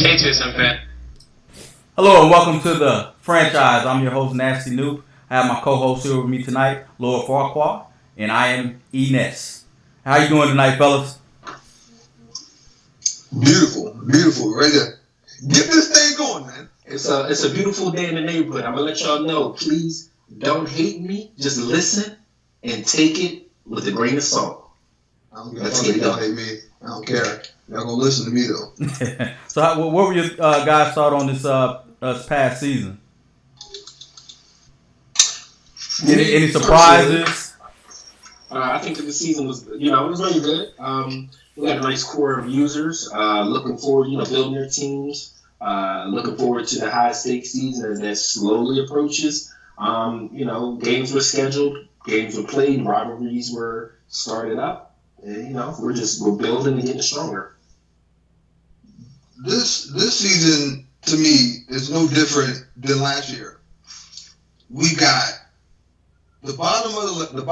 Hey, CFM fan. Hello and welcome to the franchise. I'm your host, Nasty Noob. I have my co-host here with me tonight, Lord Farquhar, and I am Enes. How you doing tonight, fellas? Beautiful. Ready to get this thing going, man. It's a beautiful day in the neighborhood. I'm gonna let y'all know. Please don't hate me. Just listen and take it with a grain of salt. I don't give a fuck if y'all hate me. I don't care. Y'all gonna listen to me though. So, what were your guys' thought on this past season? Any surprises? I think that the season was, it was really good. We got a nice core of users. Looking forward, building their teams. Looking forward to the high stakes season as that slowly approaches. Games were scheduled, games were played, rivalries were started up. And, we're building and getting stronger. This season to me is no different than last year. We got the bottom of the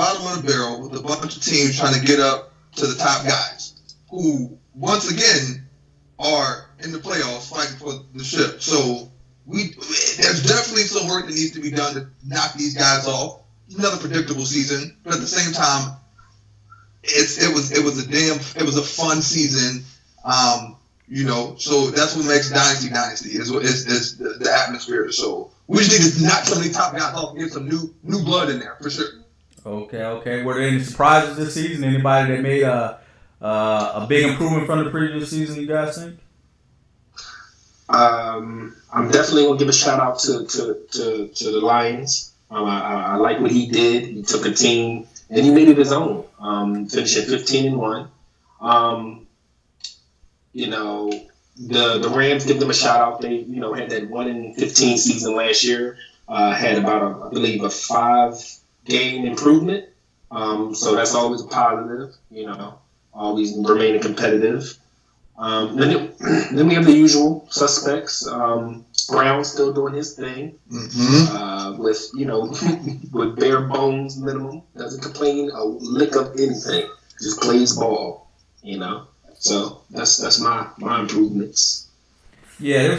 barrel with a bunch of teams trying to get up to the top guys, who once again are in the playoffs fighting for the ship. So there's definitely some work that needs to be done to knock these guys off. Another predictable season, but at the same time, it was a fun season. So that's what makes Dynasty is the atmosphere. So we just need to knock some of these top guys off and get some new blood in there for sure. Okay. Were there any surprises this season? Anybody that made a big improvement from the previous season, you guys think? I'm definitely gonna give a shout out to the Lions. I like what he did. He took a team and he made it his own. Finishing 15-1. The Rams, give them a shout out. They had that 1-15 season last year. Had about I believe a 5-game improvement. So that's always a positive. Always remaining competitive. Then we have the usual suspects. Brown still doing his thing. Mm-hmm. With bare bones minimum. Doesn't complain a lick of anything. Just plays ball. So that's my improvements. Yeah,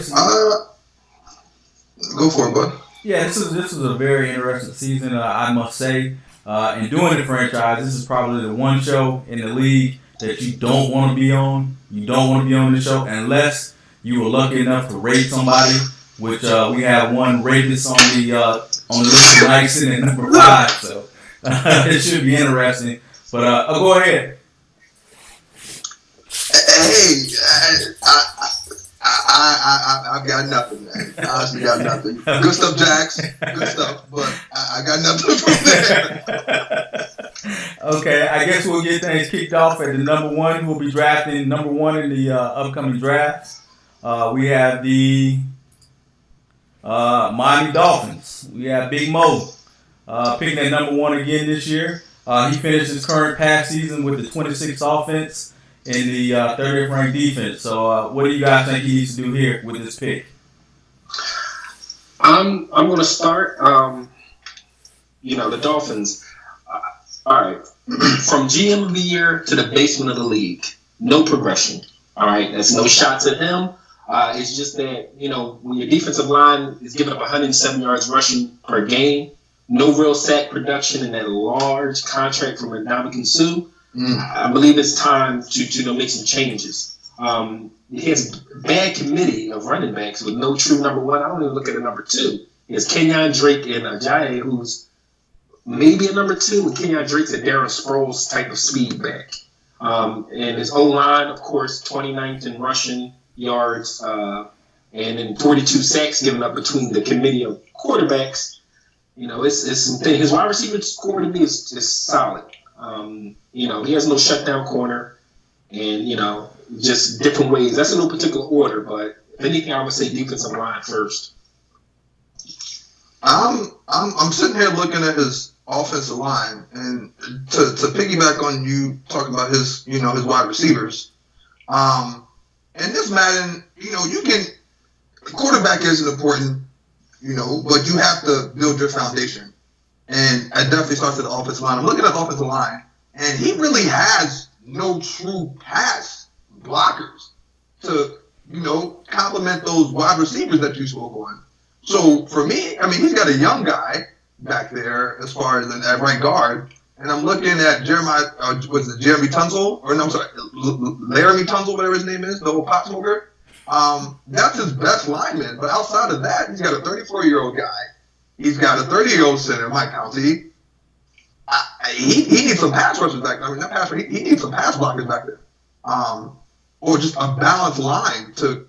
go for it, bud. Yeah, this is a very interesting season, I must say. In doing the franchise, this is probably the one show in the league that you don't want to be on. You don't want to be on the show unless you were lucky enough to rate somebody, which we have one rapist on the list tonight sitting at number 5. So it should be interesting. But go ahead. Hey, I've got nothing, man. I honestly got nothing. Good stuff, Jax. Good stuff, but I got nothing from there. Okay, I guess we'll get things kicked off at the number 1. We'll be drafting number 1 in the upcoming drafts. We have the Miami Dolphins. We have Big Mo picking at number 1 again this year. He finished his current past season with the 26th offense and the 30th ranked defense. So what do you guys think he needs to do here with this pick? I'm going to start. The Dolphins. All right, from GM of the year to the basement of the league, no progression. All right, that's no shots at him. It's just that when your defensive line is giving up 107 yards rushing per game, no real sack production in that large contract from Ndamukong Suh. I believe it's time to make some changes. He has a bad committee of running backs with no true number 1. I don't even look at a number 2. He has Kenyon Drake and Ajayi, who's maybe a number 2, and Kenyon Drake's a Darren Sproles type of speed back. And his O-line, of course, 29th in rushing yards, and then 42 sacks given up between the committee of quarterbacks. It's some things. His wide receiver core to me is solid. He has no shutdown corner, and just different ways. That's in no particular order, but if anything, I would say defensive line first. I'm sitting here looking at his offensive line, and to piggyback on you talking about his wide receivers. And this Madden, quarterback isn't important, but you have to build your foundation. And it definitely starts at the offensive line. I'm looking at the offensive line, and he really has no true pass blockers to complement those wide receivers that you spoke on. So for me, I mean, he's got a young guy back there as far as at right guard, and I'm looking at Jeremy Tunsil, or no, I'm sorry, Laramie Tunsil, whatever his name is, the old pot smoker. That's his best lineman, but outside of that, he's got a 34-year-old guy. He's got a 30-year-old center, Mike County. He needs some pass rushers back there. I mean, he needs some pass blockers back there. Or just a balanced line to,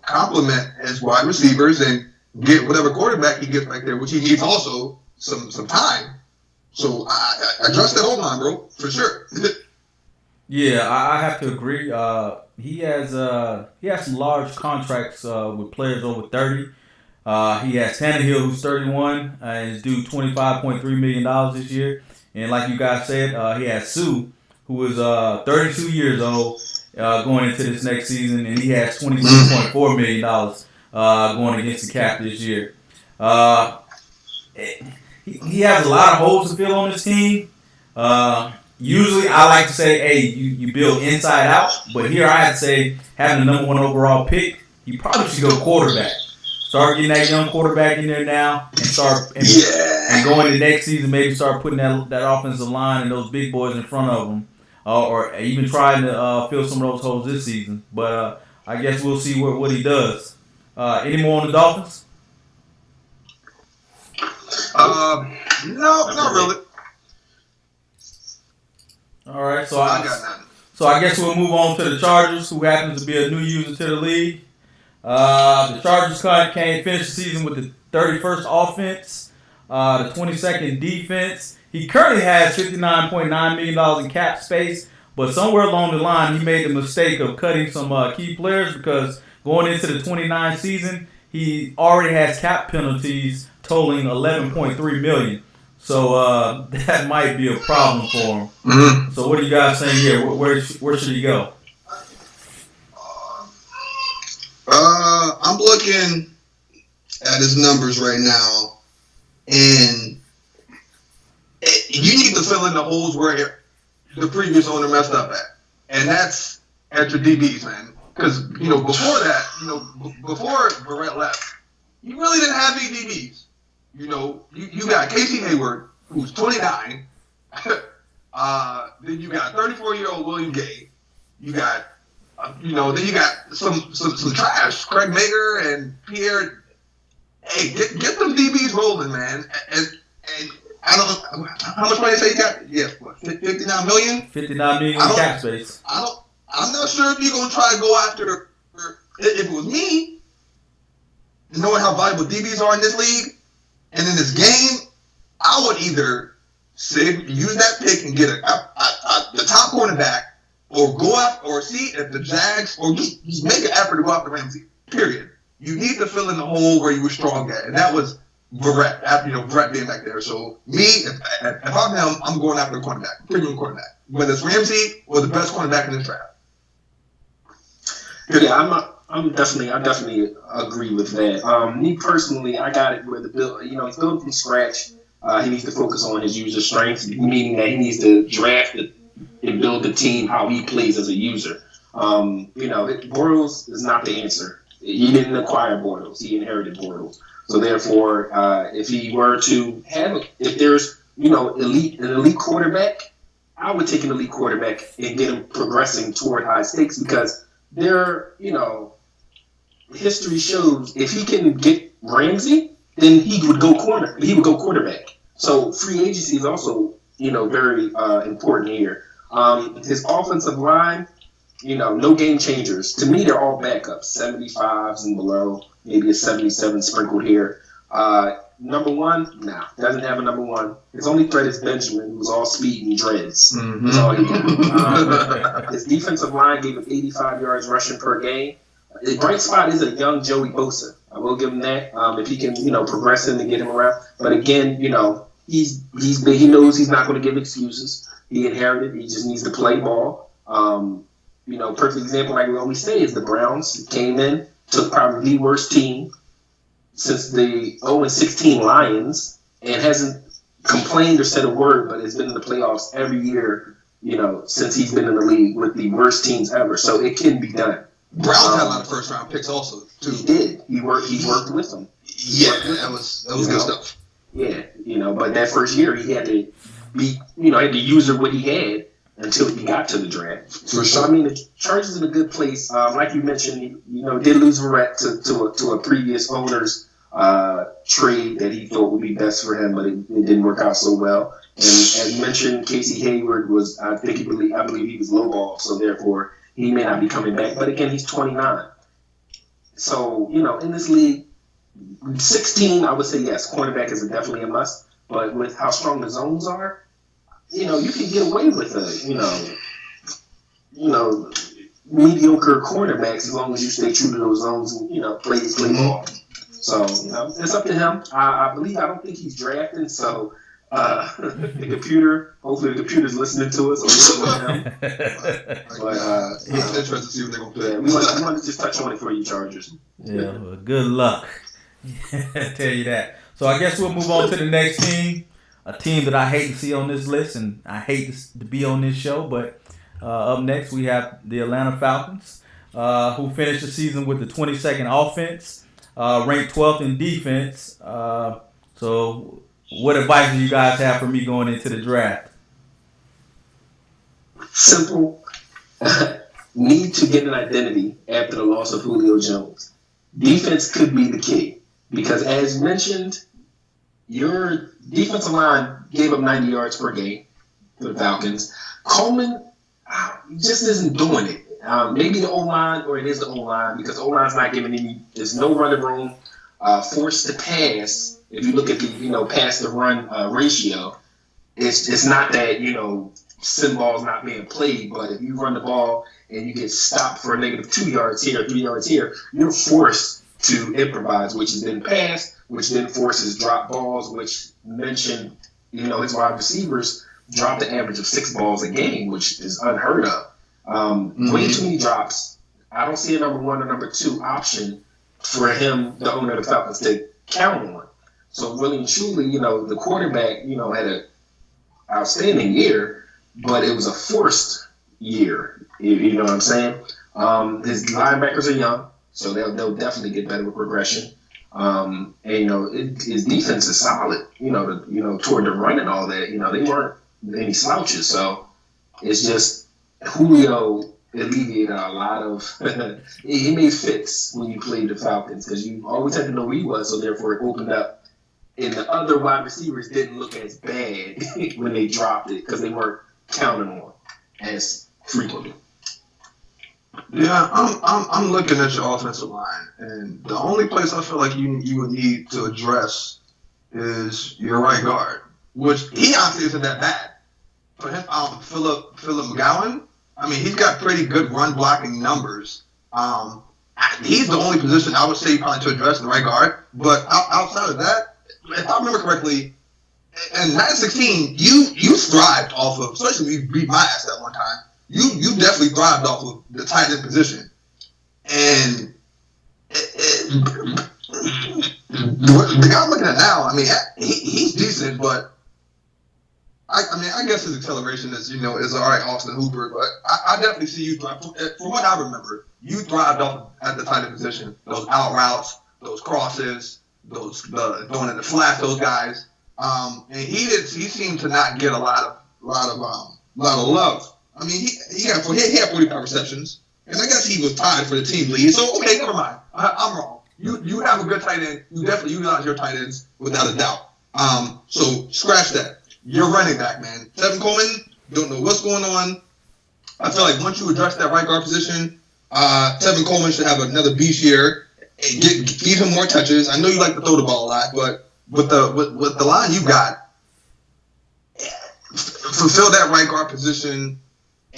complement his wide receivers and get whatever quarterback he gets back there, which he needs also some time. So I trust that whole line, bro, for sure. Yeah, I have to agree. He has some large contracts with players over 30. He has Tannehill, who's 31, and is due $25.3 million this year. And like you guys said, he has Sue, who is 32 years old, going into this next season, and he has $26.4 million going against the cap this year. He has a lot of holes to fill on this team. Usually, I like to say, hey, you build inside out, but here I have to say, having the number 1 overall pick, you probably should go quarterback. Start getting that young quarterback in there now, and going to next season, maybe start putting that offensive line and those big boys in front of them, or even trying to fill some of those holes this season. But I guess we'll see what he does. Any more on the Dolphins? No, not really. All right, so I guess we'll move on to the Chargers, who happens to be a new user to the league. The Chargers finished the season with the 31st offense, the 22nd defense. He currently has $59.9 million in cap space, but somewhere along the line, he made the mistake of cutting some key players because going into the 29th season, he already has cap penalties totaling $11.3 million. So that might be a problem for him. Mm-hmm. So what are you guys saying here? Where should he go? I'm looking at his numbers right now, and you need to fill in the holes where the previous owner messed up at, and that's at your DBs, man. Because before that, before Barrett left, you really didn't have any DBs. You got Casey Hayward, who's 29. Then you got 34-year-old William Gay. You got, then you got some trash, Craig Mager and Pierre. Hey, get them DBs rolling, man. And I don't know how much money you say you got. Yeah, what, $59 million? $59 million in cap space. I'm not sure if you're gonna try to go after. If it was me, knowing how valuable DBs are in this league. And in this game, I would either use that pick and get the top cornerback, or go out or see if the Jags, or just make an effort to go after Ramsey. Period. You need to fill in the hole where you were strong at, and that was Barrett. Barrett being back there. So me, if I'm him, I'm going after a cornerback, premium cornerback, whether it's Ramsey or the best cornerback in this draft. Yeah, I definitely agree with that. Me personally, I got it where the build, he's building from scratch. He needs to focus on his user strength, meaning that he needs to draft and build the team how he plays as a user. Bortles is not the answer. He didn't acquire Bortles; he inherited Bortles. So therefore, if he were to if there's an elite quarterback, I would take an elite quarterback and get him progressing toward high stakes because. History shows if he can get Ramsey, then he would go quarterback. So free agency is also, very important here. His offensive line, no game changers. To me, they're all backups, 75s and below, maybe a 77 sprinkled here. Number one, doesn't have a number one. His only threat is Benjamin, who's all speed and dreads. Mm-hmm. That's all he got. His defensive line gave him 85 yards rushing per game. The bright spot is a young Joey Bosa. I will give him that. If he can, progress him and get him around. But again, he's big. He knows he's not going to give excuses. He inherited. He just needs to play ball. Perfect example, like we always say, is the Browns came in, took probably the worst team since the 0-16 Lions, and hasn't complained or said a word, but has been in the playoffs every year, since he's been in the league with the worst teams ever. So it can be done. Browns had a lot of first round picks also too. He did. He worked with them. Yeah, that was good stuff. Yeah, but that first year he had to be, had to use what he had until he got to the draft. For sure. So I mean, the Chargers in a good place. Like you mentioned, did lose Verrett to a previous owner's trade that he thought would be best for him, but it didn't work out so well. And as you mentioned, Casey Hayward was, I believe he was lowballed, so therefore he may not be coming back. But again, he's 29. So, in this league, 16, I would say yes, cornerback is definitely a must. But with how strong the zones are, you can get away with mediocre cornerbacks as long as you stay true to those zones and, play ball. So, it's up to him. I don't think he's drafting, so hopefully the computer's listening to us or listening to him. But, it's interesting to see what they're going to play. Yeah, we want to just touch on it for you, Chargers. Yeah, well, good luck. Tell you that. So I guess we'll move on to the next team. A team that I hate to see on this list, and I hate to be on this show, but up next we have the Atlanta Falcons, who finished the season with the 22nd offense, ranked 12th in defense. So what advice do you guys have for me going into the draft? Simple. Need to get an identity after the loss of Julio Jones. Defense could be the key because, as mentioned, your defensive line gave up 90 yards per game for the Falcons. Coleman just isn't doing it. Maybe the O-line, or it is the O-line, because O-line's not giving there's no running room. Forced to pass, if you look at the, pass to run ratio, it's not that, sin ball's not being played, but if you run the ball and you get stopped for a negative 2 yards here, 3 yards here, you're forced to improvise, which is then pass, which then forces drop balls, which mentioned, his wide receivers dropped the average of 6 balls a game, which is unheard of. Way too many drops. I don't see a number 1 or number 2 option for him, the owner of the Falcons, to count on. So really and truly, the quarterback, had an outstanding year, but it was a forced year. You know what I'm saying? His linebackers are young, so they'll definitely get better with progression. And his defense is solid. Toward the run and all that. They weren't any slouches. So it's just Julio alleviated a lot of. He made fits when you played the Falcons because you always had to know who he was. So therefore, it opened up, and the other wide receivers didn't look as bad when they dropped it because they weren't counting on as frequently. Yeah, I'm looking at your offensive line, and the only place I feel like you would need to address is your right guard, which he honestly isn't that bad. For him, Philip McGowan, I mean, he's got pretty good run blocking numbers. He's the only position I would say probably to address in the right guard. But outside of that, if I remember correctly, in 2016, you thrived off of, especially when you beat my ass that one time. You definitely thrived off of the tight end position. And the guy I'm looking at now, I mean, he's decent, but I guess his acceleration is all right, Austin Hooper. But I definitely see you thrive. From what I remember, you thrived off at the tight end position. Those out routes, those crosses, those going in the flat, those guys. And he seemed to not get a lot of love. I mean, he had 45 receptions, and I guess he was tied for the team lead. So okay, never mind. I'm wrong. You have a good tight end. You definitely utilize your tight ends without a doubt. So scratch that. You're running back, man. Tevin Coleman, don't know what's going on. I feel like once you address that right guard position, Tevin Coleman should have another beast year. Give him more touches. I know you like to throw the ball a lot, but with the line you got, fulfill that right guard position.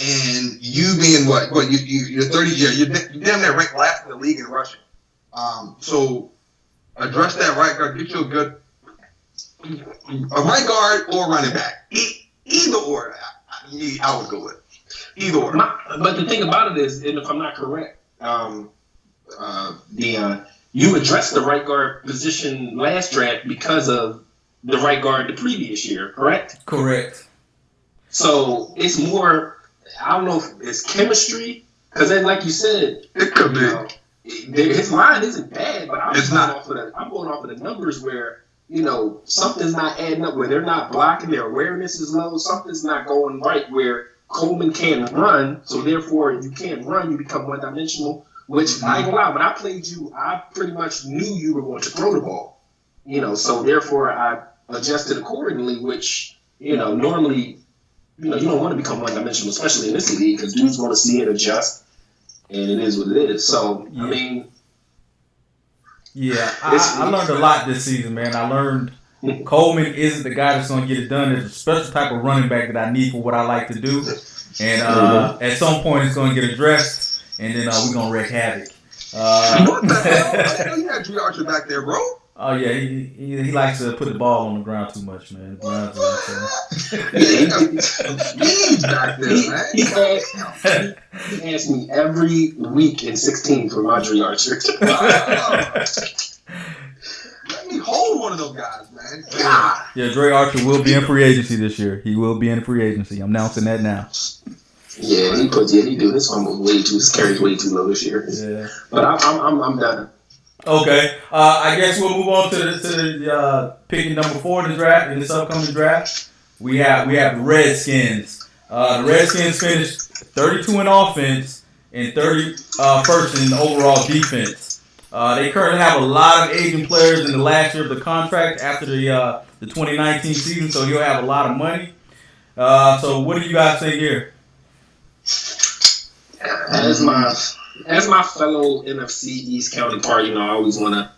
And you being you're 30 years, you're damn near ranked last in the league in rushing. So address that right guard, get you a right guard or running back. Either or, I would go with either or. But the thing about it is, and if I'm not correct, Dion, you addressed the right guard position last draft because of the right guard the previous year, correct? Correct. So it's more. I don't know if it's chemistry Because then, like you said, It could be. His line isn't bad, but I'm It's going not. off of the numbers where, something's not adding up, where they're not blocking, their awareness is low, something's not going right, where Coleman can't run, so therefore you can't run, you become one-dimensional, which I ain't gonna lie, when I played you, I pretty much knew you were going to throw the ball, so therefore I adjusted accordingly, which, normally, you don't want to become one-dimensional, especially in this league, because dudes want to see it adjust, and it is what it is. So, Yeah. I mean... Yeah, I learned a lot this season, man. I learned Coleman isn't the guy that's going to get it done. There's a special type of running back that I need for what I like to do. And at some point, it's going to get addressed, and then we're going to wreak havoc. What the hell? I didn't know you had Dre Archer back there, bro. Oh, yeah, he likes to put the ball on the ground too much, man. He's back there, man. He asked me every week in 16 for my Dre Archer. Let me hold one of those guys, man. Yeah, Dre Archer will be in free agency this year. He will be in free agency. I'm announcing that now. Yeah, he do. His his carry's way too low this year. Yeah. But I'm done. Okay, I guess we'll move on to the picking number 4 in the draft, in this upcoming draft. We have the Redskins. The Redskins finished 32 in offense and 31st in overall defense. They currently have a lot of aging players in the last year of the contract after the 2019 season, so he'll have a lot of money. So what do you guys think here? As my fellow NFC East counterpart, I always want to,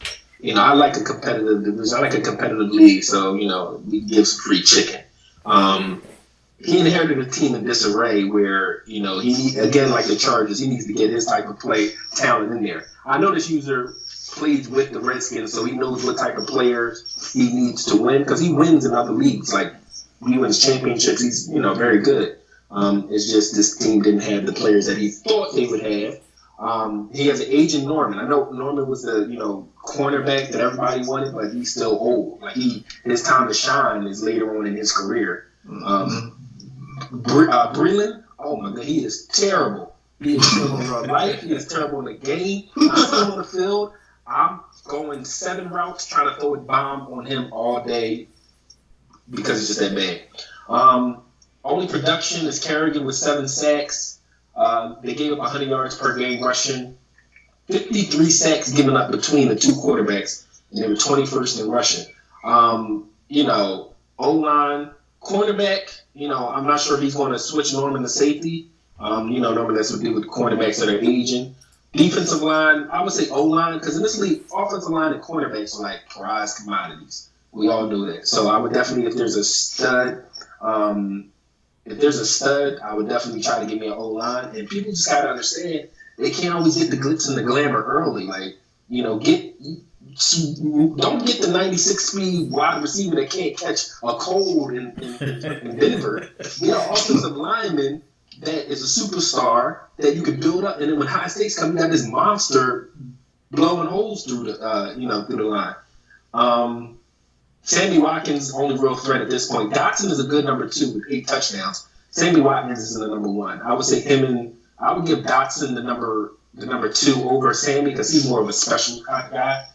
I like a competitive division. I like a competitive league, so, we give some free chicken. He inherited a team in disarray where, he, again, like the Chargers, he needs to get his type of play talent in there. I know this user plays with the Redskins, so he knows what type of players he needs to win, because he wins in other leagues. Like, he wins championships. He's, very good. It's just this team didn't have the players that he thought they would have. He has an aging Norman. I know Norman was the cornerback that everybody wanted, but he's still old. Like his time to shine is later on in his career. Breland, oh my God, he is terrible. He is terrible in real life. He is terrible in the game. I'm still on the field. I'm going 7 routes trying to throw a bomb on him all day because it's just that bad. Only production is Kerrigan with 7 sacks. They gave up 100 yards per game rushing, 53 sacks given up between the two quarterbacks, and they were 21st in rushing. O-line, cornerback, I'm not sure if he's going to switch Norman to safety. Norman has to do with cornerbacks that are aging. Defensive line, I would say O-line, because in this league, offensive line and cornerbacks are like prized commodities. We all know that. So I would definitely, if there's a stud, I would definitely try to give me an O-line. And people just got to understand, they can't always get the glitz and the glamour early. Like, don't get the 96-speed wide receiver that can't catch a cold in Denver. Get an offensive lineman that is a superstar that you can build up. And then when high stakes come, you got this monster blowing holes through the line. Sammy Watkins, only real threat at this point. Dotson is a good number 2 with 8 touchdowns. Sammy Watkins is the number 1. I would say I would give Dotson the number 2 over Sammy because he's more of a special kind of guy.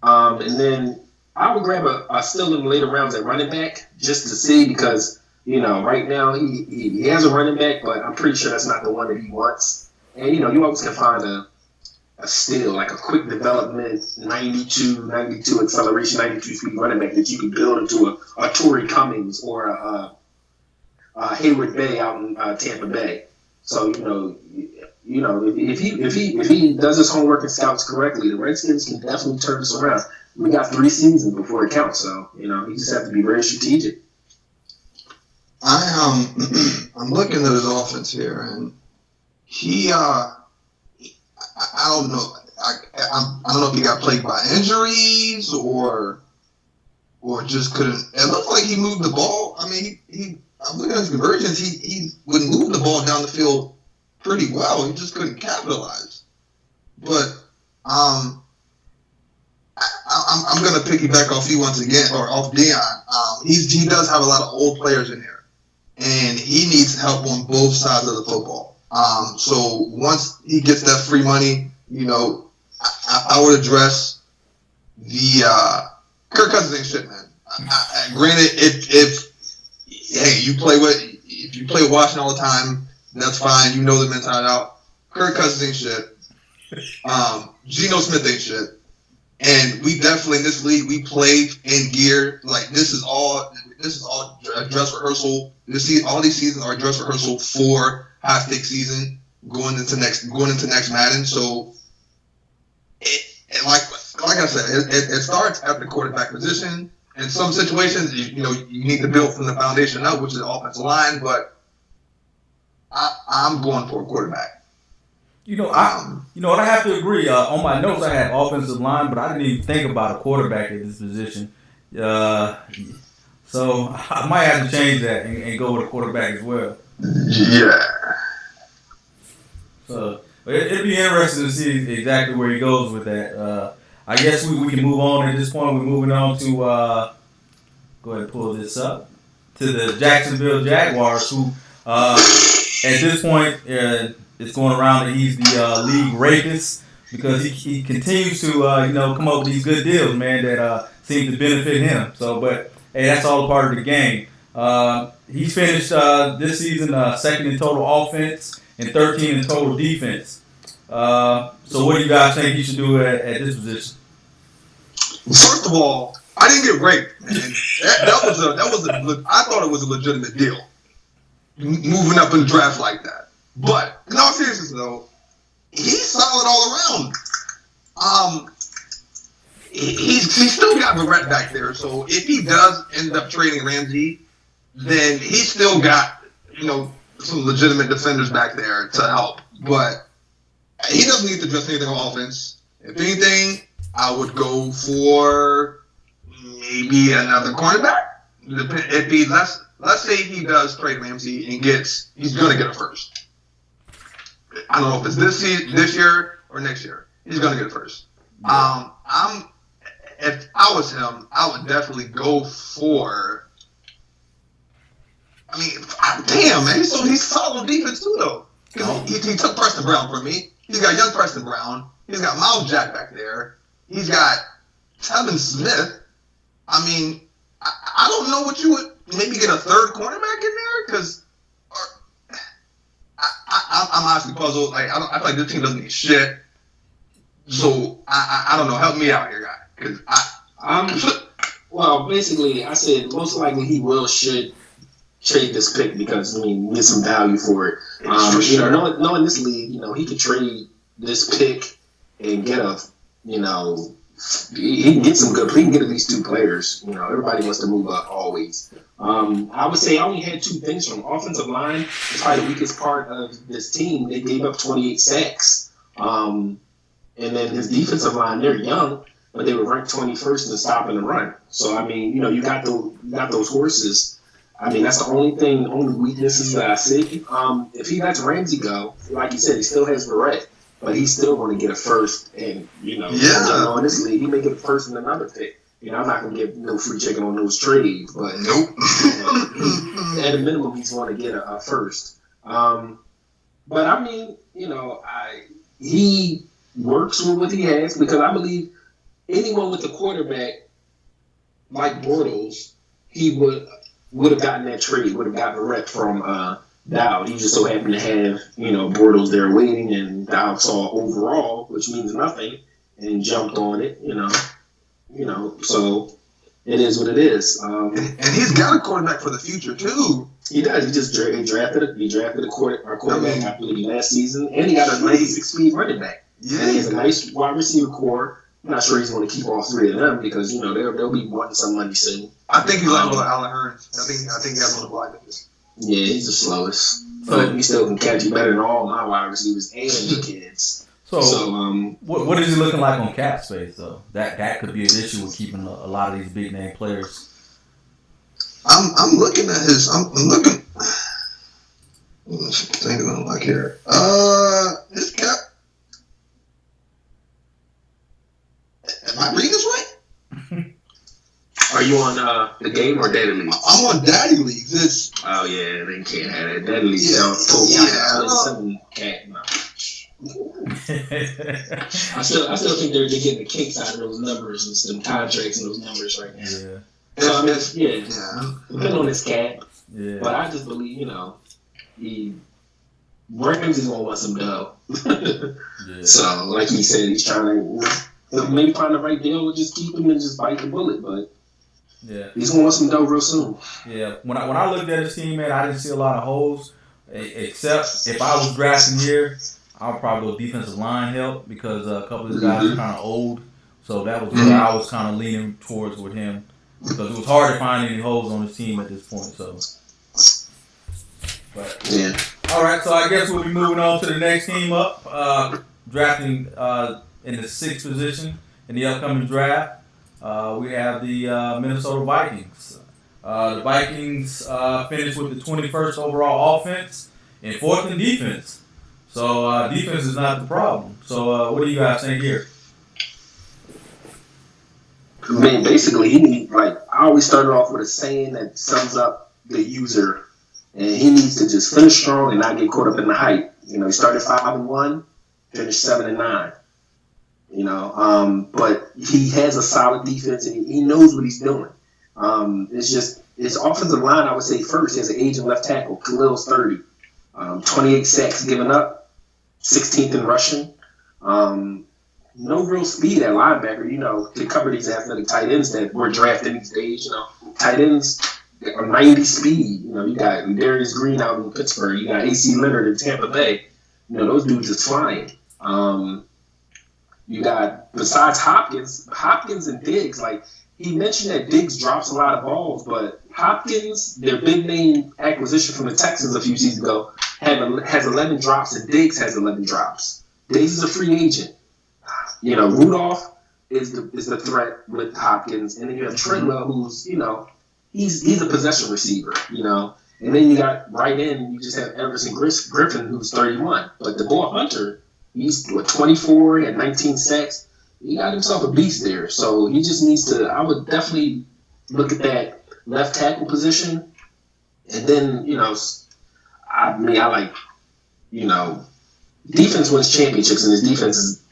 And then I would grab a still in the later rounds at running back just to see because, right now he has a running back, but I'm pretty sure that's not the one that he wants. And, you always can find a steal, like a quick development, 92 acceleration, 92 speed running back that you can build into a Torrey Cummings or a Hayward Bay out in Tampa Bay. So, if he does his homework and scouts correctly, the Redskins can definitely turn this around. We got 3 seasons before it counts, so, you just have to be very strategic. I'm looking at his offense here, and he, I don't know. I don't know if he got plagued by injuries or just couldn't. It looked like he moved the ball. I mean, I'm looking at his conversions. He would move the ball down the field pretty well. He just couldn't capitalize. But I'm going to piggyback off you once again, or off Dion. He does have a lot of old players in here, and he needs help on both sides of the football. So once he gets that free money, I would address the Kirk Cousins ain't shit, man. Granted, if you play with Washington all the time, that's fine. You know the inside out. Kirk Cousins ain't shit. Geno Smith ain't shit. And we definitely in this league we play in gear. Like this is all a dress rehearsal. All these seasons are a dress rehearsal for high stakes season going into next Madden. So like I said, it starts at the quarterback position. In some situations, you need to build from the foundation up, which is the offensive line. But I'm going for a quarterback. I have to agree. On my notes, I had offensive line, but I didn't even think about a quarterback at this position. So I might have to change that and go with a quarterback as well. Yeah. So it'd be interesting to see exactly where he goes with that. I guess we can move on at this point. We're moving on to go ahead and pull this up to the Jacksonville Jaguars, who at this point it's going around that he's the league rapist because he continues to come up with these good deals, man, that seem to benefit him. So, but hey, that's all a part of the game. He's finished this season second in total offense and 13 in total defense. So what do you guys think he should do at this position? First of all, I didn't get raped. I thought it was a legitimate deal, moving up in the draft like that. But in all seriousness, though, he's solid all around. He's still got Barrett back there. So if he does end up trading Ramsey, then he's still got some legitimate defenders back there to help. But he doesn't need to address anything on offense. If anything, I would go for maybe another cornerback. If he let's say he does trade Ramsey and he's gonna get a first. I don't know if it's this year or next year. He's gonna get a first. Yeah. If I was him, I would definitely go for. I mean, damn man, he's solid on defense too though. He took Preston Brown from me. He's got young Preston Brown. He's got Miles Jack back there. He's got Tevin Smith. I mean, I don't know what you would maybe get a third cornerback in there because I'm honestly puzzled. Like I feel like this team doesn't need shit. So I don't know. Help me out here, guy. Because well, basically, I said most likely he should trade this pick because get some value for it. Knowing this league, he could trade this pick and get he can get some good. He can get at least two players. Everybody wants to move up always. I would say I only had two things from offensive line. It's probably the weakest part of this team. They gave up 28 sacks. And then his defensive line, they're young, but they were ranked 21st in stopping the run. So you got those horses. That's the only weaknesses that I see. If he lets Ramsey go, like you said, he still has Barrett. But he's still going to get a first, and in this league, he may get a first and another pick. I'm not going to get no free chicken on those trades, but nope. At a minimum, he's going to get a first. But he works with what he has because I believe anyone with a quarterback like Bortles, he would have gotten that trade, would have gotten a rep from Dowd. He just so happened to have, Bortles there waiting, and Dowd saw overall, which means nothing, and jumped on it, so it is what it is. And he's got a quarterback for the future, too. He does. He just drafted our quarterback, I believe, last season, and he got a 96-speed running back. Yeah. And he has a nice wide receiver core. I'm not sure he's going to keep all three of them because, they'll be wanting some money soon. I think he's like Allen Hurns. I think he has one of the blindness. Yeah, he's the slowest. But he still can catch you better than all my wide receivers and the kids. So what is he looking like on cap space, though? That could be an issue with keeping a lot of these big name players. I'm looking at his. I'm looking. What's the thing I don't like here? His cap. Am I reading this right? Are you on the game or Daddy League? I'm on Daddy Leagues. Oh yeah, they can't have that. Daddy League. Yeah. 7 cat. No. I still think they're getting the kinks out of those numbers and some contracts and those numbers right now. Yeah. So I mean, depending on his cat. Yeah. But I just believe, Rams is gonna want some dough. So, like he said, he's trying to maybe find the right deal or just keep him and just bite the bullet. But he's gonna want some dough real soon. Yeah. When I looked at his team, man, I didn't see a lot of holes. Except if I was drafting here, I would probably go defensive line help because a couple of these guys are kind of old. So that was where I was kind of leaning towards with him because it was hard to find any holes on his team at this point. So, all right. So I guess we'll be moving on to the next team up, drafting in the 6th position in the upcoming draft. We have the Minnesota Vikings. The Vikings finished with the 21st overall offense and 4th in defense. So defense is not the problem. So what do you guys think here? I mean, basically, I always started off with a saying that sums up the user, and he needs to just finish strong and not get caught up in the hype. He started 5-1, finished 7-9. But he has a solid defense and he knows what he's doing. It's just his offensive line. I would say first, he has an aging left tackle. Khalil's 30, 28 sacks given up, 16th in rushing. No real speed at linebacker, to cover these athletic tight ends that we're drafting these days. Tight ends are 90 speed. You got Darius Green out in Pittsburgh. You got AC Leonard in Tampa Bay. Those dudes is flying. You got, besides Hopkins and Diggs, he mentioned that Diggs drops a lot of balls, but Hopkins, their big name acquisition from the Texans a few seasons ago, has 11 drops and Diggs has 11 drops. Diggs is a free agent. Rudolph is the threat with Hopkins, and then you have Treadwell, who's he's a possession receiver, and then you got right in you just have Everson Griffin, who's 31, but the boy Hunter, he's 24, he had 19 sacks. He got himself a beast there, so he just needs to. I would definitely look at that left tackle position, and then I like defense wins championships, and his defense is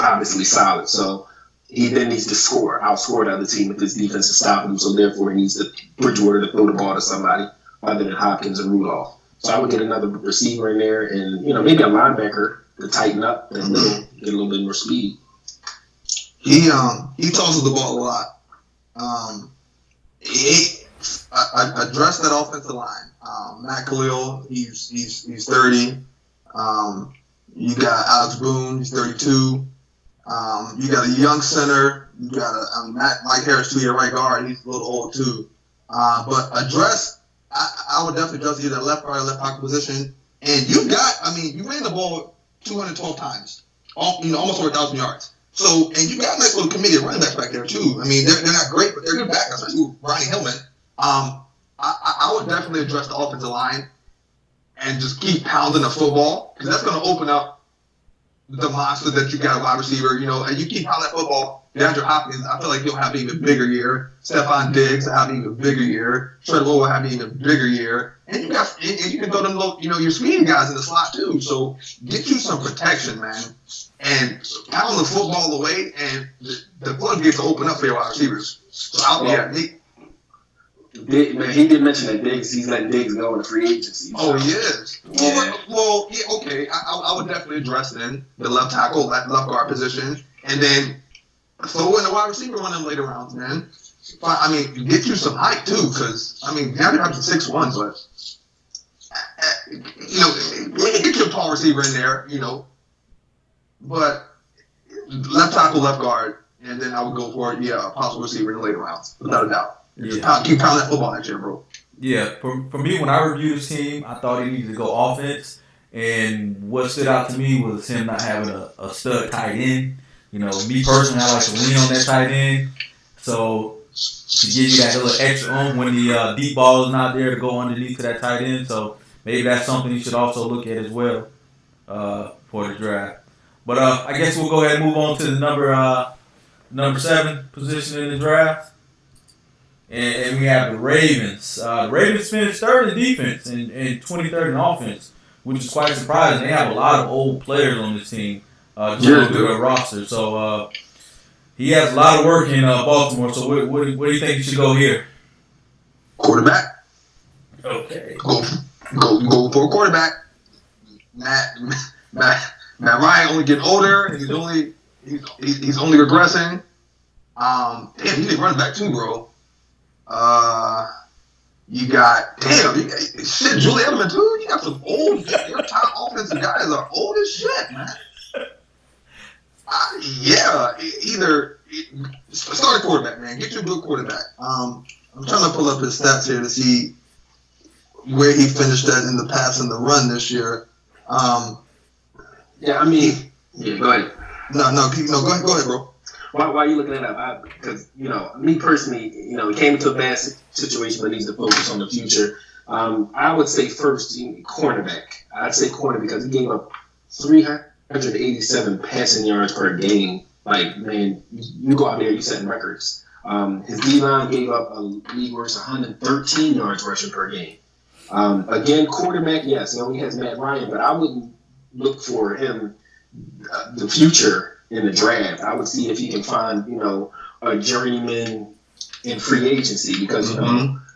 obviously solid. So he then needs to outscore the other team if his defense is stopping him. So therefore, he needs to Bridgewater to throw the ball to somebody other than Hopkins and Rudolph. So I would get another receiver in there, and maybe a linebacker to tighten up and get a little bit more speed. He tosses the ball a lot. I addressed that offensive line. Matt Khalil, he's 30. You got Alex Boone, he's 32. You got a young center. You got Mike Harris, 2-year right guard. He's a little old too. But I would definitely address either left guard or left tackle position. And you ran the ball 212 times, almost over 1,000 yards. So, and you got a nice little committee of running backs back there too. I mean, they're not great, but they're good backs, especially Ronnie Hillman. I would definitely address the offensive line and just keep pounding the football, because that's going to open up the monster that you got a wide receiver, and you keep pounding that football. DeAndre Hopkins, I feel like he'll have an even bigger year. Stephon Diggs will have an even bigger year. Treadwell will have an even bigger year. And you can throw them little, your speedy guys in the slot too. So get you some protection, man, and pound the football away, and the floodgates will open up for your wide receivers. So he did mention that he's letting Diggs go in the free agency. Oh, he is. Well, okay. I would definitely address then the left tackle, left guard position, and then throw in the wide receiver one of them later rounds, man. I mean, get you some height too, because DeAndre Hopkins 6'1", but get your tall receiver in there, But left tackle, left guard, and then I would go for a possible receiver in the later rounds, without a doubt. Yeah. Keep pounding that football next year, bro. Yeah, for me, when I reviewed his team, I thought he needed to go offense. And what stood out to me was him not having a stud tight end. Me personally, I like to lean on that tight end. So to give you that little extra when the deep ball is not there to go underneath to that tight end. So maybe that's something you should also look at as well for the draft. But I guess we'll go ahead and move on to the number 7 position in the draft. And we have the Ravens. The Ravens finished 3rd in defense and 23rd in offense which is quite surprising. They have a lot of old players on this team, just going through their roster. So he has a lot of work in Baltimore. So what do you think you should go here? Quarterback. Okay. Go for a quarterback. Matt Ryan only getting older, and he's only regressing. Damn, he did running back too, bro. You got Julie Edelman too. You got some old. Your top offensive guys are old as shit, man. Either start a quarterback, man. Get you a good quarterback. I'm trying to pull up his stats here to see where he finished at in the pass and the run this year. Go ahead. Go ahead, bro. Why are you looking that up? Because, me personally, he came into a bad situation but needs to focus on the future. I would say first, cornerback. I'd say corner because he gave up 387 passing yards per game. Like, man, you go out there, you're setting records. His D-line gave up a league worst 113 yards rushing per game. Again, quarterback, yes, he only has Matt Ryan, but I wouldn't look for him the future in the draft. I would see if he can find, a journeyman in free agency because,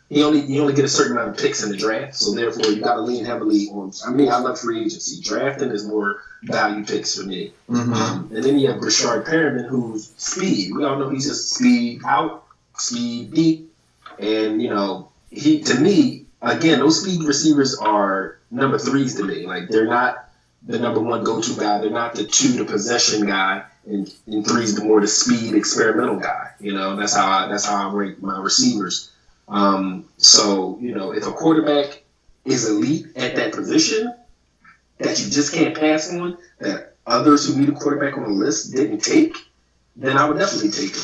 you only get a certain amount of picks in the draft, so therefore you got to lean heavily on. I love free agency. Drafting is more value picks for me. And then you have Rashard Perriman, who's speed. We all know he's just speed out, speed deep, and he to me again those speed receivers are number threes to me. Like they're not the number one go-to guy. They're not the two, the possession guy, and three's the more the speed experimental guy. That's how I rank my receivers. So if a quarterback is elite at that position that you just can't pass on, that others who need a quarterback on the list didn't take, then I would definitely take him.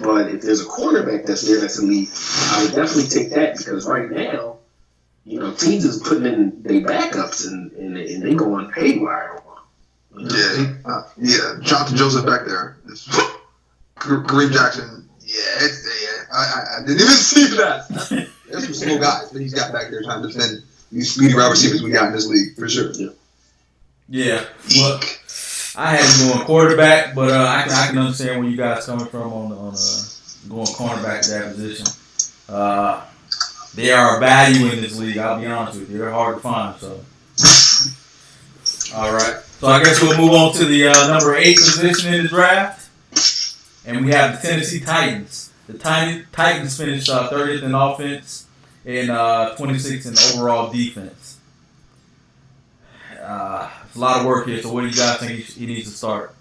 But if there's a quarterback that's there that's elite, I would definitely take that because right now, teams is putting in their backups and they going haywire on them. Jonathan Joseph back there. Kareem Jackson. I didn't even see that. There's some slow guys that he's got back there trying to defend these speedy wide receivers we got in this league for sure. Yeah. Well, I had him going quarterback, but I can understand where you guys coming from on going cornerback to that position. They are a value in this league. I'll be honest with you. They're hard to find. So, all right. So I guess we'll move on to the number 8 position in the draft, and we have the Tennessee Titans. The Titans finished 30th in offense and 26th in overall defense. It's a lot of work here. So what do you guys think he needs to start?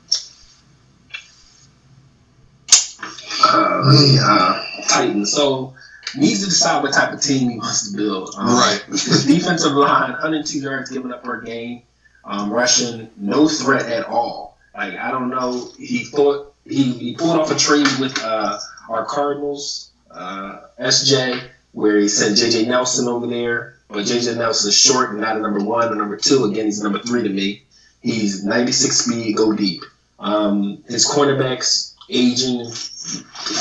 Titans. So needs to decide what type of team he wants to build. Right. His defensive line, 102 yards given up per game. Rushing, no threat at all. Like I don't know. He thought he pulled off a trade with our Cardinals, SJ, where he sent J.J. Nelson over there. But J.J. Nelson is short and not a number 1 or number 2. Again, he's number 3 to me. He's 96 speed, go deep. His cornerbacks aging,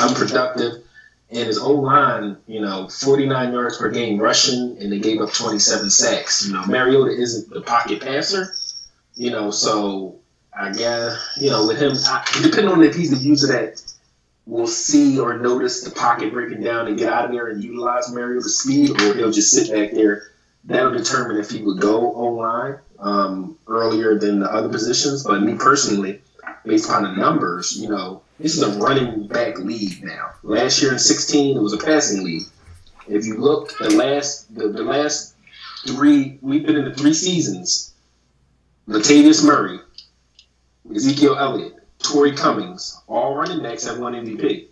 unproductive. And his O-line, 49 yards per game rushing, and they gave up 27 sacks. Mariota isn't the pocket passer, so I guess, with him, depending on if he's the user that will see or notice the pocket breaking down and get out of there and utilize Mariota's speed, or he'll just sit back there. That'll determine if he would go O-line earlier than the other positions. But me personally, based on the numbers, this is a running back league now. Last year in 2016, it was a passing league. If you look, the last 3, we've been in the 3 seasons. Latavius Murray, Ezekiel Elliott, Torrey Cummings, all running backs have won MVP.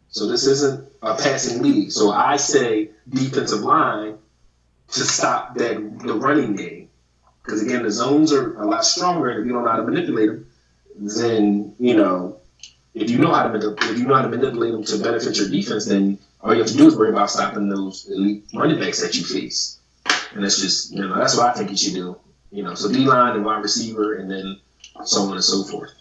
So this isn't a passing league. So I say defensive line to stop the running game. Because again, the zones are a lot stronger, and if you don't know how to manipulate them, then if you know how to manipulate them to benefit your defense, then all you have to do is worry about stopping those elite running backs that you face. And that's just that's what I think you should do. So D-line and wide receiver, and then so on and so forth.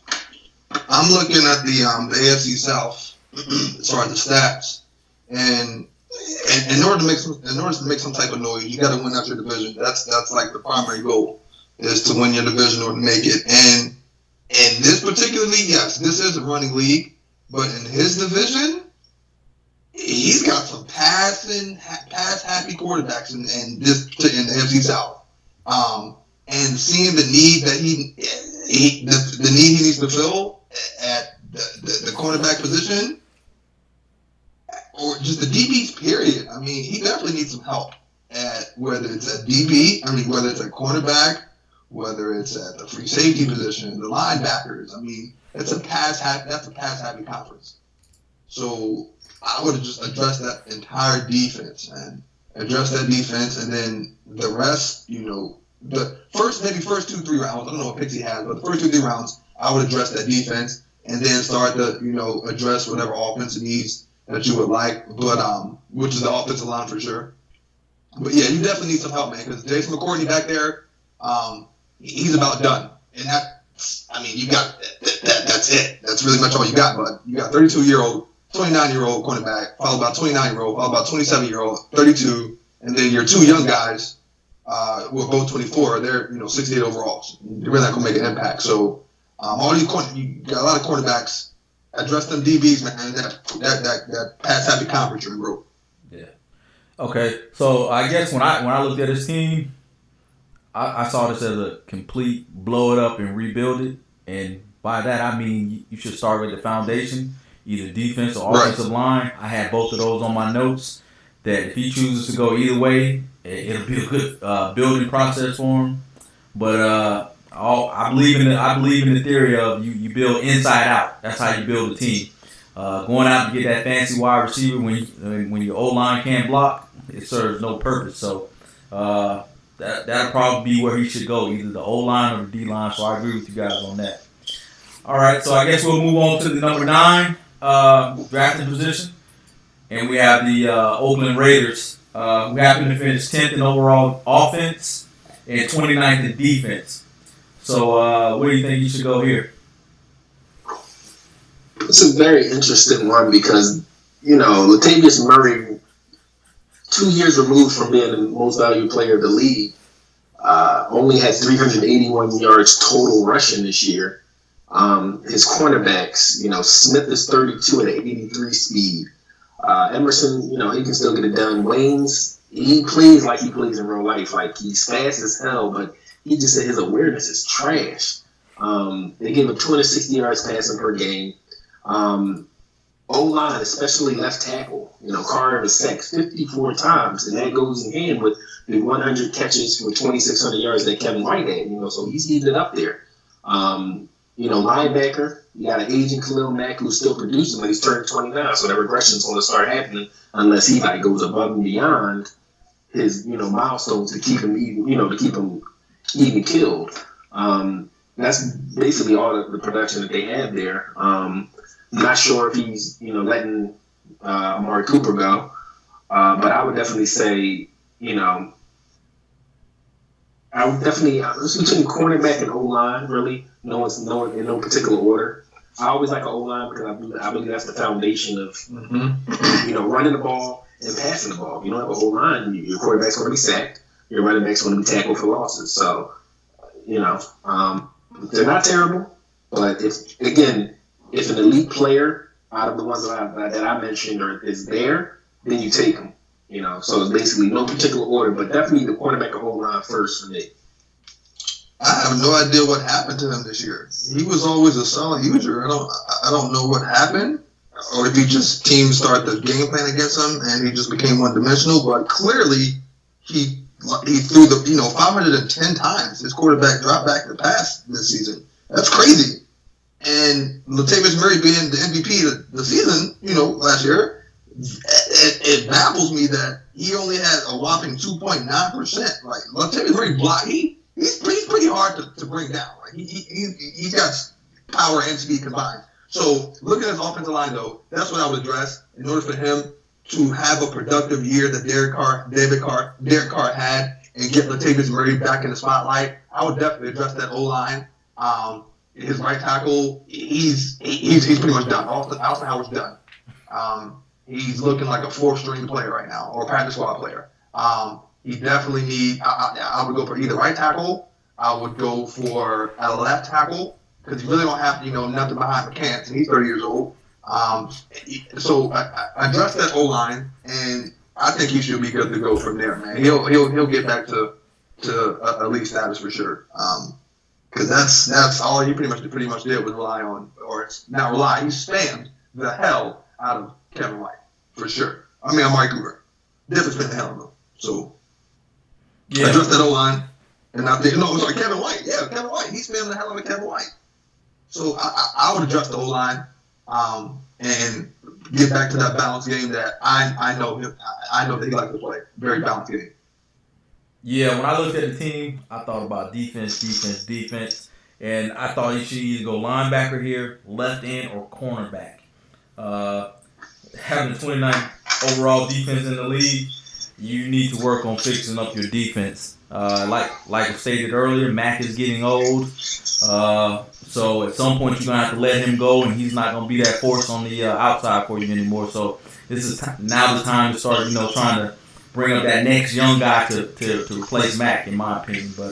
I'm looking at the AFC South as far as the stats, and in order to make some type of noise, you got to win out your division. That's like the primary goal. is to win your division or to make it. And in this particular league, yes, this is a running league, but in his division, he's got some pass-happy quarterbacks in the NFC South. And seeing the need that the need he needs to fill at the cornerback position, or just the DBs, period. I mean, he definitely needs some help at whether it's at DB, whether it's at cornerback, whether it's at the free safety position, the linebackers. I mean, that's a pass-happy conference. So I would have just addressed that entire defense, man. Address that defense, and then the rest, the first 2-3 rounds, I don't know what picks he has, but the first 2-3 rounds, I would address that defense and then start to, address whatever offensive needs that you would like, but which is the offensive line for sure. But yeah, you definitely need some help, man, because Jason McCourtney back there, he's about done. And you got that's it. That's really much all you got, bud. You got 32-year-old, 29-year-old cornerback, followed by 29-year-old, followed by 27-year-old, 32, and then your two young guys who are both 24. They're 68 overalls. They're really not gonna make an impact. So all these you got a lot of cornerbacks. Address them DBs, man. That pass-happy conference you're in, bro. Yeah. Okay. So I guess when I looked at his team, I saw this as a complete blow it up and rebuild it. And by that I mean you should start with the foundation, either defense or offensive line. I had both of those on my notes. That if he chooses to go either way, it'll be a good building process for him. But I believe in the theory of you build inside out. That's how you build a team. Going out and get that fancy wide receiver when your O-line can't block, it serves no purpose. So that'll probably be where he should go, either the O-line or the D-line. So I agree with you guys on that. All right, so I guess we'll move on to the number 9 drafting position. And we have the Oakland Raiders, who happen to finish 10th in overall offense and 29th in defense. So where do you think you should go here? It's a very interesting one because, Latavius Murray, 2 years removed from being the most valued player of the league, only had 381 yards total rushing this year. His cornerbacks, Smith is 32 at 83 speed. Emerson, he can still get it done. Waynes, he plays like he plays in real life. Like, he's fast as hell, but he just said his awareness is trash. They give him 260 yards passing per game. O-line, especially left tackle, Carter is sacked 54 times, and that goes in hand with the 100 catches for 2,600 yards that Kevin White had, so he's heating it up there. Linebacker, you got an aging Khalil Mack who's still producing, but he's turning 29, so that regression's going to start happening unless he goes above and beyond his, milestones to keep him even killed. That's basically all the production that they have there. Not sure if he's, letting Amari Cooper go, but I would definitely say, it's between cornerback and O-line, really. In no particular order. I always like an O-line because I believe that's the foundation of, running the ball and passing the ball. If you don't have an O-line, your quarterback's going to be sacked. Your running back's going to be tackled for losses. So, they're not terrible, but if an elite player out of the ones that I mentioned is there, then you take them. So it's basically no particular order, but definitely the quarterback and O-line first for me. I have no idea what happened to him this year. He was always a solid user. I don't know what happened, or if teams started the game plan against him and he just became one-dimensional. But clearly, he threw 510 times. His quarterback dropped back to pass this season. That's crazy. And Latavius Murray being the MVP of the season, last year, it baffles me that he only had a whopping 2.9%. Like, Latavius Murray blocked. He's pretty hard to bring down. Like, he's got power and speed combined. So looking at his offensive line, though, that's what I would address in order for him to have a productive year that Derek Carr had and get Latavius Murray back in the spotlight. I would definitely address that O-line. His right tackle, he's pretty much done. Austin Howard's done. He's looking like a 4th-string player right now, or a practice squad player. He definitely I would go for either right tackle I would go for a left tackle because you really don't have, nothing behind McCants, and he's 30 years old. So I addressed that O-line, and I think he should be good to go from there, man. He'll get back to elite status for sure. Because that's all he pretty much did was rely on, or not rely. He spammed the hell out of Kevin White for sure. I mean, Amari Cooper. Difference been the hell of him. So address that O-line, and I think sorry, Kevin White. Yeah, Kevin White. He spammed the hell out of Kevin White. So I would address the O-line. And get back to that balanced game that I know that he likes to play. Very balanced game. Yeah, when I looked at the team, I thought about defense, and I thought he should either go linebacker here, left end, or cornerback. Having the 29th overall defense in the league, you need to work on fixing up your defense. Like I stated earlier, Mac is getting old. So at some point you're going to have to let him go, and he's not going to be that force on the outside for you anymore. So this is now the time to start, trying to bring up that next young guy to replace Mac, in my opinion. But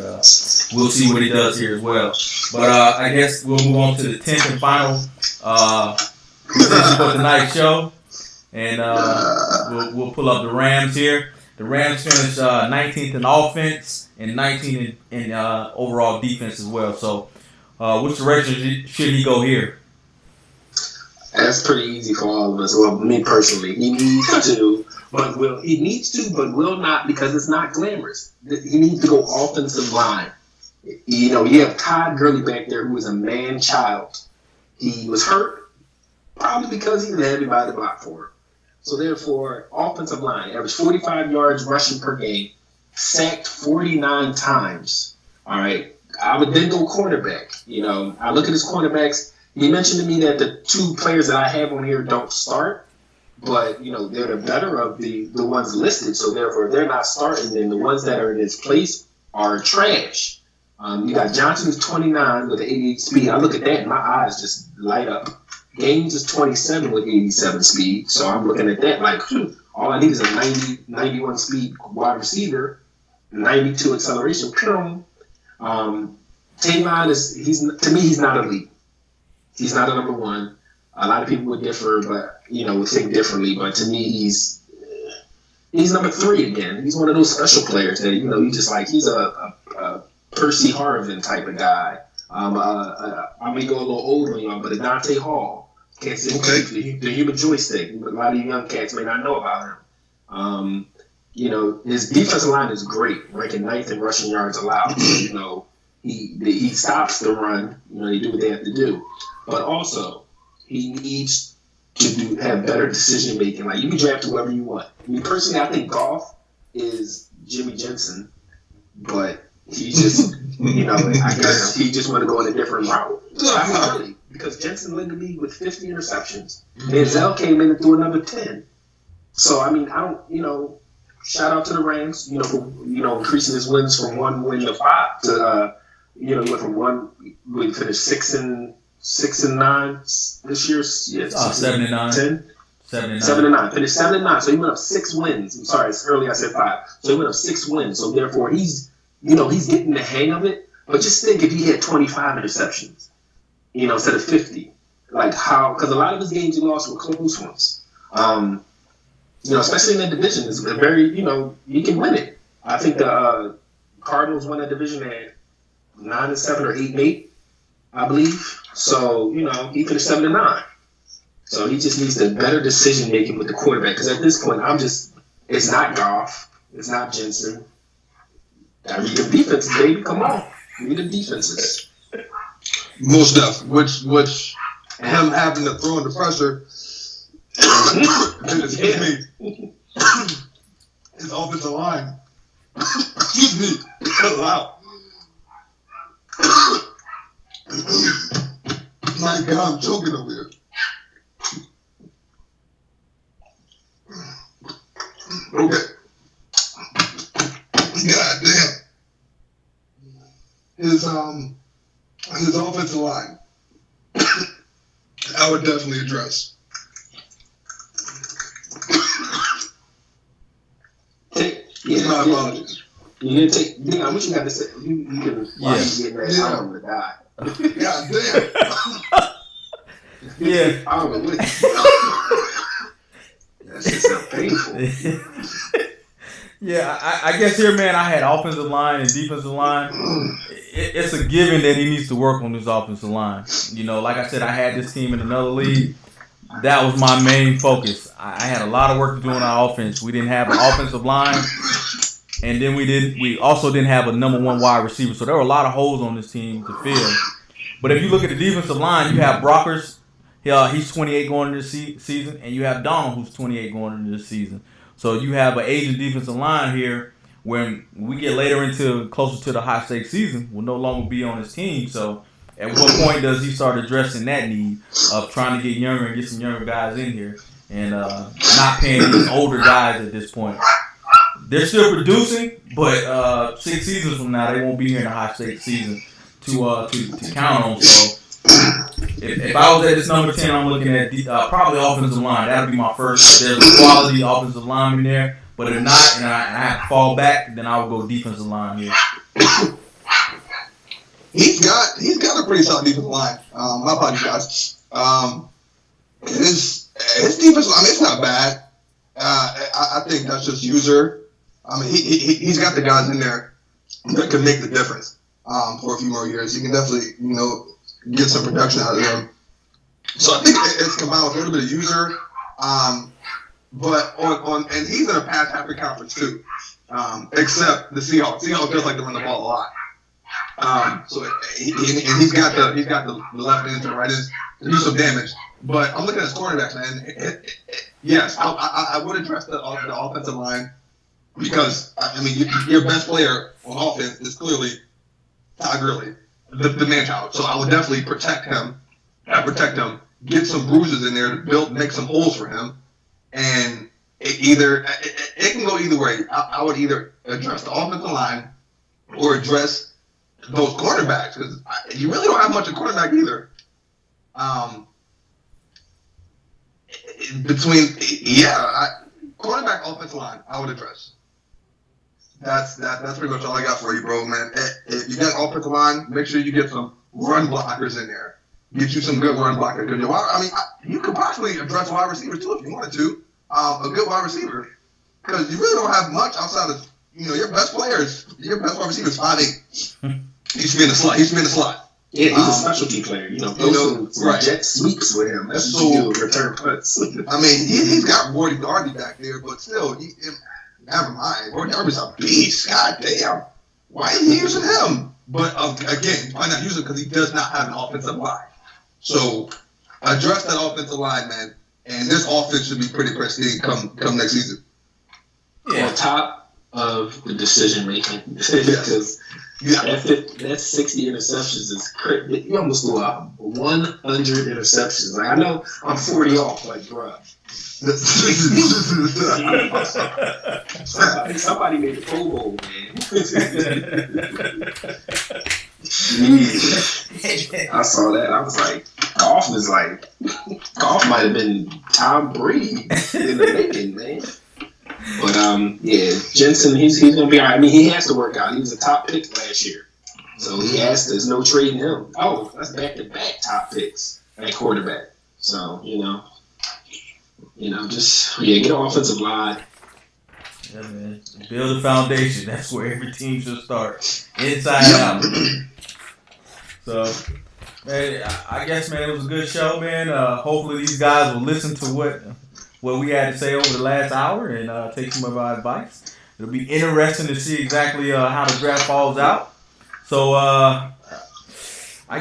we'll see what he does here as well. But I guess we'll move on to the 10th and final position for tonight's show. And we'll pull up the Rams here. The Rams finished 19th in offense and 19th in overall defense as well. So which direction should he go here? That's pretty easy for all of us. Well, me personally, he needs to, but will not, because it's not glamorous. He needs to go offensive line. You have Todd Gurley back there, who is a man-child. He was hurt, probably because he had everybody to block for him. So therefore, offensive line, averaged 45 yards rushing per game, sacked 49 times. All right. I would then go cornerback. I look at his cornerbacks. He mentioned to me that the two players that I have on here don't start, but they're the better of the ones listed. So therefore, if they're not starting, then the ones that are in his place are trash. You got Johnson, who's 29 with 88 speed. I look at that and my eyes just light up. Gaines is 27 with 87 speed. So I'm looking at that like, all I need is a 91 speed wide receiver, 92 acceleration. Tavon he's not elite. He's not a number one. A lot of people would differ, but would think differently. But to me, he's number 3 again. He's one of those special players that you just like. He's a Percy Harvin type of guy. I'm gonna go a little older on y'all, but Adante Hall, Kansas City, the human joystick. A lot of you young cats may not know about him. His defensive line is great, ranking 9th in rushing yards allowed. He stops the run. They do what they have to do, but also he needs to have better decision making. Like, you can draft whoever you want. Personally, I think Goff is Jimmy Jensen, but he just, I guess he just want to go in a different route. Really, because Jensen led the league with 50 interceptions. Manziel came in and threw another 10. So, I don't, shout out to the Rams, for, increasing his wins from 1 win to 5 to, went from 1, we finished 6 and 9 this year. Yeah, 7 and 9. 10? 7 and 9. 7 and 9. Finished 7 and 9. So he went up 6 wins. I'm sorry, earlier I said 5. So he went up 6 wins. So therefore, he's getting the hang of it. But just think if he had 25 interceptions, instead of 50. Like how, because a lot of his games he lost were close ones. Especially in that division, it's very, you can win it. I think the Cardinals won that division at 9-7 or 8-8, I believe. So, he finished 7 and 9. So he just needs the better decision making with the quarterback. Because at this point, it's not Goff, it's not Jensen. I read the defenses, baby. Come on, read the defenses. Most stuff, which him having to throw under pressure. His offensive line. Excuse me. Wow. My God, I'm choking over here. Okay. God damn. His offensive line, I would definitely address. My apologies. You gonna take? Yeah, what you got to say? You can. Why you getting that? I don't want to die. God damn. Yeah. I don't know what. That's just so painful. Yeah, I guess here, man, I had offensive line and defensive line. It's a given that he needs to work on his offensive line. You know, like I said, I had this team in another league. That was my main focus. I had a lot of work to do on our offense. We didn't have an offensive line, and then we also didn't have a number one wide receiver. So there were a lot of holes on this team to fill. But if you look at the defensive line, you have Brockers. He's 28 going into this season, and you have Donald, who's 28 going into this season. So you have an aging defensive line here. When we get later into closer to the high stakes season, will no longer be on his team. So at what point does he start addressing that need of trying to get younger and get some younger guys in here and not paying these older guys at this point? They're still producing, but 6 seasons from now they won't be here in the high stakes season to count on. So if I was at this number 10, I'm looking at probably offensive line. That would be my first. There's a quality offensive lineman there. But if not, and I have to fall back, then I would go defensive line here. He's got a pretty solid defensive line. My apologies, guys. His defensive line, it's not bad. I think that's just user. I mean, he's got the guys in there that can make the difference for a few more years. He can definitely, get some production out of them. So I think it's combined with a little bit of user. But and he's in a pass happy conference too, except the Seahawks. Seahawks just like to run the ball a lot. So he's got the left end to the right end to do some damage. But I'm looking at his cornerbacks, man. Yes, I would address the offensive line because I mean your best player on offense is clearly Todd Gurley, the man child. So I would definitely protect him, get some bruises in there to make some holes for him. And it can go either way. I would either address the offensive line or address those quarterbacks because you really don't have much of quarterback either. Quarterback, offensive line, I would address. That's pretty much all I got for you, bro, man. If you got offensive line, make sure you get some run blockers in there. Get you some good run blockers. I mean, you could possibly address wide receivers too if you wanted to. A good wide receiver, because you really don't have much outside of your best players. Your best wide receiver is 5'8". He should be in the slot. Yeah, he's a specialty player. Right. Jet sweeps with him. That's what you do. Return punts. I mean, he's got Roy Darby back there, but still, never mind. Roy Darby's a beast. God damn. Why is he using him? But again, why not use him? Because he does not have an offensive line. So address that offensive line, man, and this offense should be pretty pristine come next season. Yeah, on top of the decision making, because that 60 interceptions is crazy. You almost blew out 100 interceptions. Like I know I'm 40 off, like bruh. Somebody made the Pro Bowl, man. I saw that. I was like, Goff might have been Tom Brady in the making, man. But Jensen, he's gonna be all right. I mean, he has to work out. He was a top pick last year, so there's no trading him. Oh, that's back-to-back top picks at quarterback. So just get an offensive line. Yeah, man. Build a foundation. That's where every team should start, inside out. So, man, I guess, man, it was a good show, man. Hopefully these guys will listen to what we had to say over the last hour and take some of our advice. It'll be interesting to see exactly how the draft falls out. So, I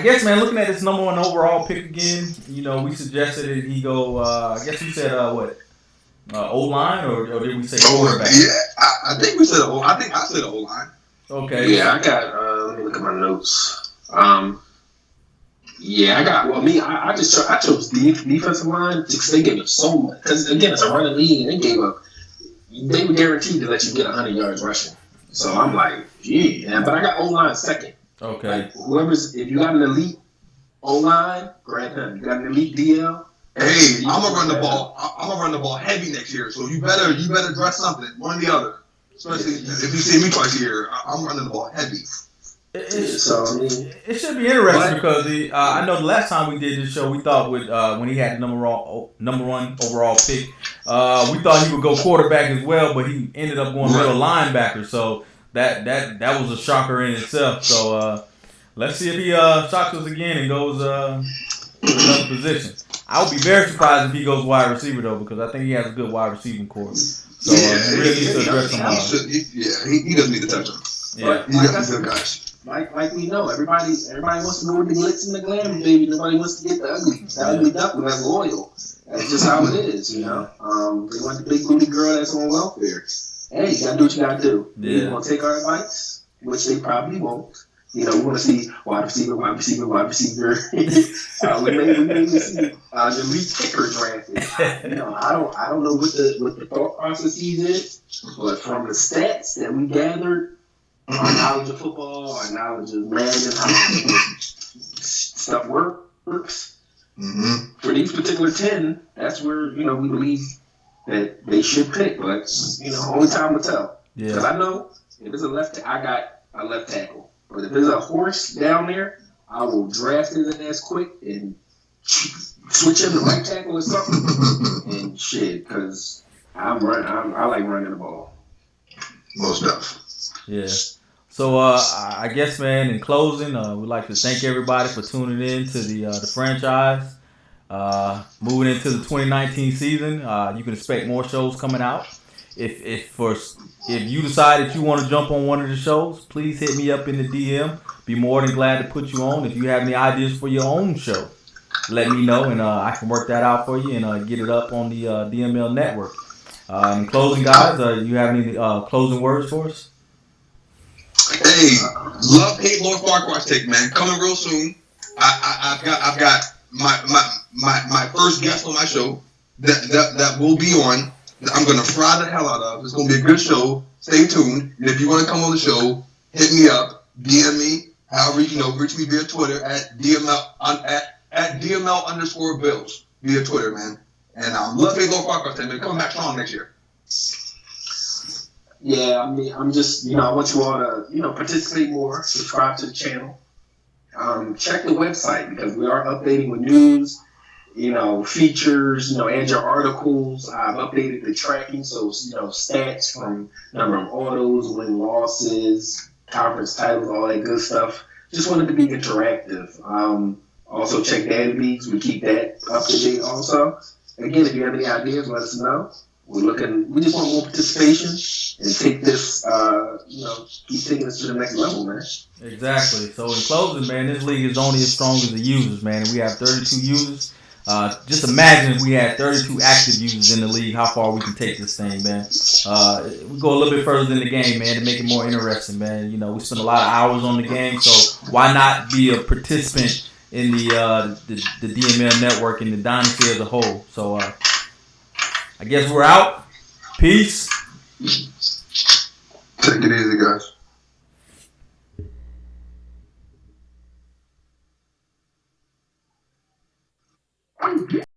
guess, man, looking at this number one overall pick again, we suggested that he go, I guess we said, O-line, or did we say quarterback? Yeah, I think we said I think I said O-line. Okay. Yeah, I got, let me look at my notes. I chose defensive line because they gave up so much. Because, again, it's a running league, and they were guaranteed to let you get 100 yards rushing. So I'm like, but I got O-line second. Okay. Like, if you got an elite O-line, grab him. You got an elite DL. Hey, I'm gonna run the ball. I'm gonna run the ball heavy next year. So you better dress something, one or the other. Especially if you see me twice a year, I'm running the ball heavy. It should be interesting because I know the last time we did this show, we thought with when he had the number one overall pick, we thought he would go quarterback as well, but he ended up going middle linebacker. So that was a shocker in itself. So let's see if he shocks us again and goes to another position. I would be very surprised if he goes wide receiver though, because I think he has a good wide receiving core. So he really needs to address him. He doesn't need to touch him. Yeah, he got some good guys. Like we know, everybody wants to go with the glitz and the glam, baby. Nobody wants to get the ugly. The ugly duckling that's loyal. That's just how it is, you know. They want the big booty girl that's on welfare. Hey, you gotta do what you gotta do. Yeah. You want to take our advice, which they probably won't. You know, we want to see wide receiver. We may see the lead kicker drafted. You know, I don't know what the thought process is, but from the stats that we gathered, our knowledge of football, our knowledge of Madden, how stuff works. Mm-hmm. For these particular 10, that's where, you know, we believe that they should pick. But, you know, only time will tell. Because I know if it's a I got a left tackle. But if there's a horse down there, I will draft his ass quick and switch him to right tackle or something. And shit, because I like running the ball. Most stuff. Yeah. So I guess, man, in closing, we'd like to thank everybody for tuning in to the franchise. Moving into the 2019 season, you can expect more shows coming out. If you decide that you want to jump on one of the shows, please hit me up in the DM. Be more than glad to put you on. If you have any ideas for your own show, let me know, and I can work that out for you and get it up on the DML network. In closing, guys, you have any closing words for us? Hey, love, hate, Lord Farquhar's take, man. Coming real soon. I've got my first guest on my show that will be on. I'm gonna fry the hell out of. It's gonna be a good show. Stay tuned. And if you want to come on the show, hit me up, DM me. However, reach me via Twitter at DML at DML_Bills via Twitter, man. And love, hate, Lord Farquhar's take, man. Coming back strong next year. Yeah, I mean, I'm just, I want you all to, participate more, subscribe to the channel. Check the website because we are updating with news, features, add your articles. I've updated the tracking, so, stats from number of autos, win losses, conference titles, all that good stuff. Just wanted to be interactive. Also check Data Leagues. We keep that up to date also. Again, if you have any ideas, let us know. We just want more participation and take this, keep taking this to the next level, man. Exactly. So in closing, man, this league is only as strong as the users, man. We have 32 users. Just imagine if we had 32 active users in the league, how far we can take this thing, man. We go a little bit further in the game, man, to make it more interesting, man. We spend a lot of hours on the game, so why not be a participant in the DML network and the Dynasty as a whole? So, I guess we're out. Peace. Take it easy, guys.